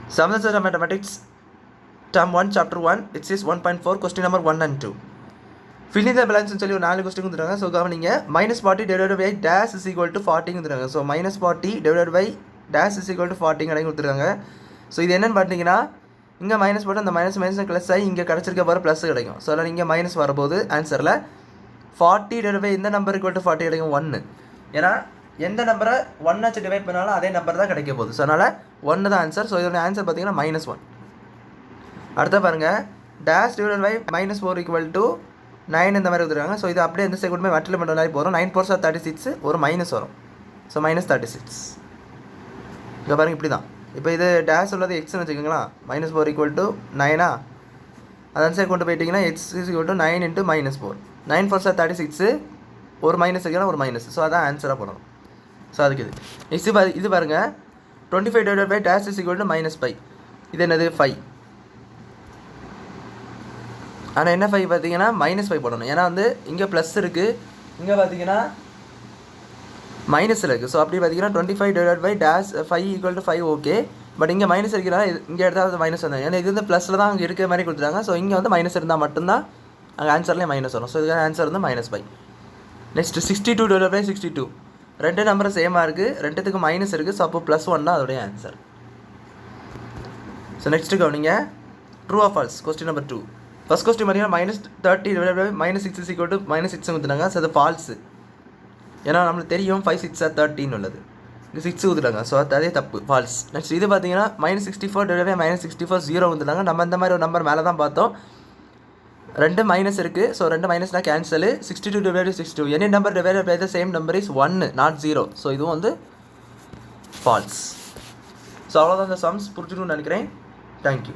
Seventh semester mathematics term 1 chapter 1 it is 1.4 question number 1 and 2. Fill in the balance னு சொல்லி ஒரு 4 question கொடுத்துறாங்க. So கவனிங்க -40 divided by dash is equal to 40 கொடுத்துறாங்க. So -40 divided by dash is equal to 40 அப்படின்னு கொடுத்துருக்காங்க. So இது என்னன்னு பார்த்தீங்கன்னா இங்கே மைனஸ் போட்டு அந்த மைனஸ் ப்ளஸ் ஆகி இங்கே கிடச்சிருக்க போகிற ப்ளஸ் கிடைக்கும். ஸோ அதனால் இங்கே மைனஸ் வரும்போது ஆன்சரில் 40 divided by இந்த நம்பர் equal to 40 கிடைக்கும் 1. ஏன்னா எந்த நம்பரை 1 வச்சு டிவைட் பண்ணாலும் அதே நம்பர் தான் கிடைக்க போகுது. ஸோ அதனால் 1 தான் ஆன்சர். ஸோ இதோட ஆன்சர் பார்த்தீங்கன்னா -1. அடுத்த பாருங்கள் dash divide by -4 equal to 9 இந்த மாதிரி கொடுத்துருக்காங்க. ஸோ இது அப்படியே எந்த செகண்ட் போய் வட்டில் பண்ணுற மாதிரி போகிறோம். 9 4 36 ஒரு மைனஸ் வரும். ஸோ -36 இங்கே பாருங்கள் இப்படி தான். இப்போ இது டேஷ் உள்ளது எக்ஸ்னு வச்சுக்கோங்களா. -4 equal to 9 அது அந்த சைடு கொண்டு போயிட்டிங்கன்னா X is equal to 9 into -4 9 4 36 ஒரு மைனஸ் இருக்குன்னா ஒரு மைனஸ். ஸோ அதான் ஆன்சராக போடணும். ஸோ அதுக்கு இது பாருங்கள் 25 divided by dash is equal to -5 இது என்னது 5. ஆனால் என்ன 5 பார்த்தீங்கன்னா -5 போடணும். ஏன்னா வந்து இங்கே ப்ளஸ் இருக்குது இங்கே பார்த்தீங்கன்னா மைனஸ் இருக்குது. ஸோ அப்படி பார்த்தீங்கன்னா 25 divided by dash 5 equal to 5 okay. But இங்கே மைனஸ் இருக்கிறனால இங்கே எடுத்தால் மைனஸ் வந்தாங்க. ஏன்னா இது வந்து ப்ளஸில் தான் அங்கே இருக்கிற மாதிரி கொடுத்துட்டாங்க. ஸோ இங்கே வந்து மைனஸ் இருந்தால் மட்டும்தான் அங்கே ஆன்சர்லேயே மைனஸ் வரும். ஸோ இதுக்கான ஆன்சர் வந்து -5. நெக்ஸ்ட் 62 divided by 62 ரெண்டு நம்பர் சேமாக இருக்குது, ரெண்டுத்துக்கு மைனஸ் இருக்குது. ஸோ அப்போ +1 தான் அதோடைய ஆன்சர். ஸோ நெக்ஸ்ட்டு கவனிங்க true or false question number 2. First question பார்த்தீங்கன்னா -30 divided by -6 is equal to -6 கொடுத்துட்டாங்க. ஸோ அது ஃபால்ஸு. ஏன்னா நம்மளுக்கு தெரியும் 5 6 13 உள்ளது, இது 6 கொடுத்துட்டாங்க. ஸோ அதே தப்பு ஃபால்ஸ். நெக்ஸ்ட் இது பார்த்தீங்கன்னா -64 divided by -64 0 வந்துட்டாங்க. நம்ம இந்த மாதிரி ஒரு நம்பர் மேலே தான் பார்த்தோம். ரெண்டு மைனஸ் இருக்குது. ஸோ ரெண்டு மைனஸ்னால் cancel. 62 divided by 62 any number divided by the same number is 1 not 0. So இதுவும் வந்து ஃபால்ஸ். ஸோ அவ்வளோதான் இந்த சம்ஸ் புரிஞ்சுக்கணும்னு நினைக்கிறேன். தேங்க்யூ.